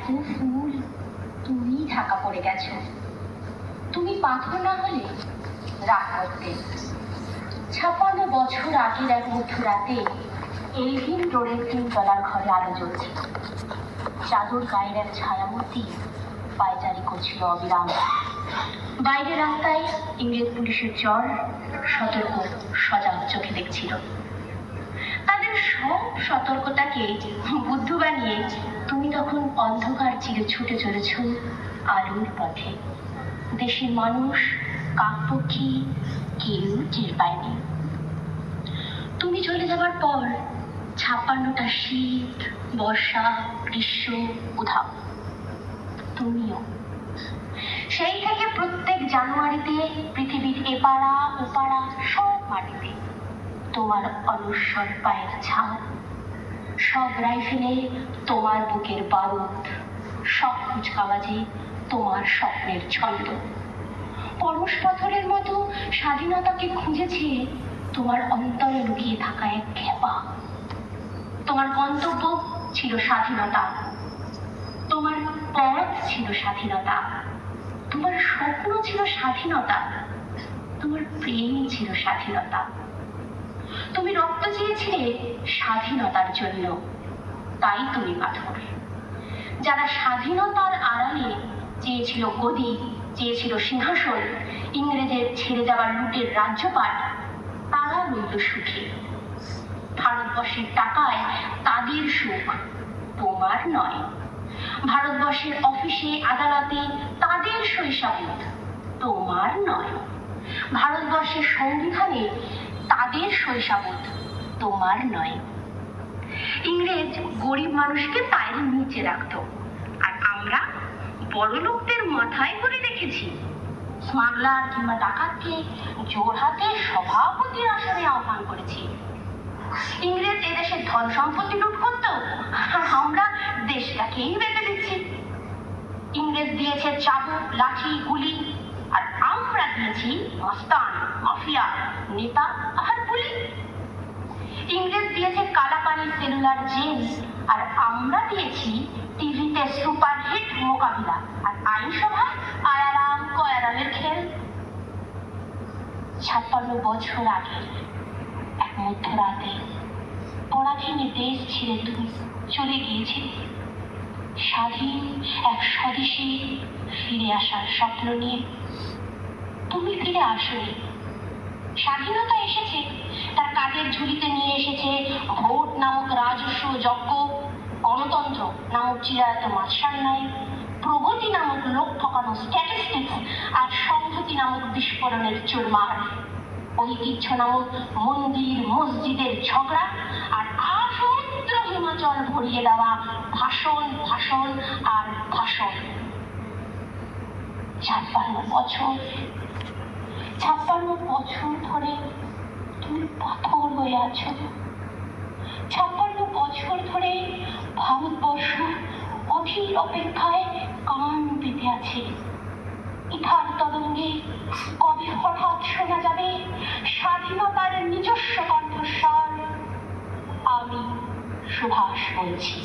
এত ফুল, তুমি ঢাকা পড়ে গেছো। তুমি পাথর না হলে রাগ করতে। 56 বছর আগের এক মধ্যরাতে এলভিন রোডের 3 তলার ঘরে আলো জ্বলছিল। চাদর গায়ের এক ছায়ামূর্তি পায়চারি করছিল অবিরাম। বাইরের রাস্তায় ইংরেজ পুলিশের চর সতর্ক সজাগ চোখে দেখছিল। তাদের সব সতর্কতাকে বুদ্ধ বানিয়ে তুমি তখন অন্ধকার চিরে ছুটে চলেছ আলোর পথে। দেশের মানুষ, কাকপক্ষী কেউ টের পায়নি। তুমি চলে যাবার পর 56টা শীত, বর্ষা, গ্রীষ্ম, উধাও। তুমিও সেই থেকে প্রত্যেক জানুয়ারিতে পৃথিবীর এপাড়া ওপাড়া সব মাটিতে তোমার অনশ্বর পায়ের ছাপ, সব রাইফেলে তোমার বুকের বারুদ, সব কুচকাওয়াজে তোমার স্বপ্নের ছন্দ। পরশ পাথরের মতো স্বাধীনতাকে খুঁজেছে তোমার অন্তরে লুকিয়ে থাকা এক খেপা। তোমার গন্তব্য ছিল স্বাধীনতা, তোমার পথ ছিল স্বাধীনতা, তোমার স্বপ্ন ছিল স্বাধীনতা, তোমার প্রেম ছিল স্বাধীনতা। তুমি রক্ত চেয়েছিলে স্বাধীনতার জন্য, তাই তুমি পাথর। যারা স্বাধীনতার আড়ালে চেয়েছিল গদি, চেয়েছিল সিংহাসন, ইংরেজের ছেড়ে যাওয়ার লুটের রাজ্যপাট, তারা রইল সুখী। ভারতবর্ষের টাকায় তাদের সুখ, তোমার নয়। ভারতবর্ষের অফিসে আদালতে তাদের শৈশাবোধ, তোমার নয়। ভারতবর্ষের সংবিধানে তাদের শৈশাবোধ, তোমার নয়। ইংরেজ গরিব মানুষকে পায়ের নিচে রাখত, আর আমরা বড় লোকদের মাথায় করে রেখেছি। স্মাগলার কিংবা ডাকাতকে জোর হাতে সভাপতির আসনে আহ্বান করেছি। ইংরেজ এদেশের ধন সম্পত্তি লুট করতো, আর আমরা দেশটাকেই বেঁধে দিচ্ছি। ইংরেজ দিয়েছে চাবুক, লাঠি, গুলি, আর আমরা দিয়েছি মস্তান, মাফিয়া, নেতা আর পুলি। ইংরেজ দিয়েছে কালাপানি, সেলুলার জেল, আর আমরা দিয়েছি টিভিতে সুপারহিট মোকাবিলা, আর আইনসভায় আয়ারাম কয়ারামের খেল। 56 বছর আগে এক মধ্যরাতে পরাধীনে দেশ ছেড়ে তুমি চলে গিয়েছিলে স্বাধীন এক স্বদেশে ফিরে আসার স্বপ্ন নিয়ে। তুমি ফিরে আসোনি। স্বাধীনতা এসেছে, তার কাজের ঝুলিতে নিয়ে এসেছে ভোট নামক রাজস্ব যজ্ঞ, গণতন্ত্র নামক চিরায়ত মাছরান্নায়, প্রগতি নামক লোক ঠকানো স্ট্যাটিস্টিক্স, আর সংহতি নামক বিস্ফোরণের চুরমার, ঐতিহ্য নামক মন্দির মসজিদের ঝগড়া, আর আসমুদ্র হিমাচল ভরিয়ে দেওয়া ভাষণ ভাষণ আর ভাষণ। 56 বছর, 56 বছর ধরে তুমি পাথর হয়ে আছো। 56 বছর ধরে ভারতবর্ষ অধীর অপেক্ষায় কান পেতে আছে। ইথার তরঙ্গে কবে হঠাৎ শোনা যাবে স্বাধীনতার নিজস্ব কণ্ঠস্বর। আমি সুভাষ বলছি।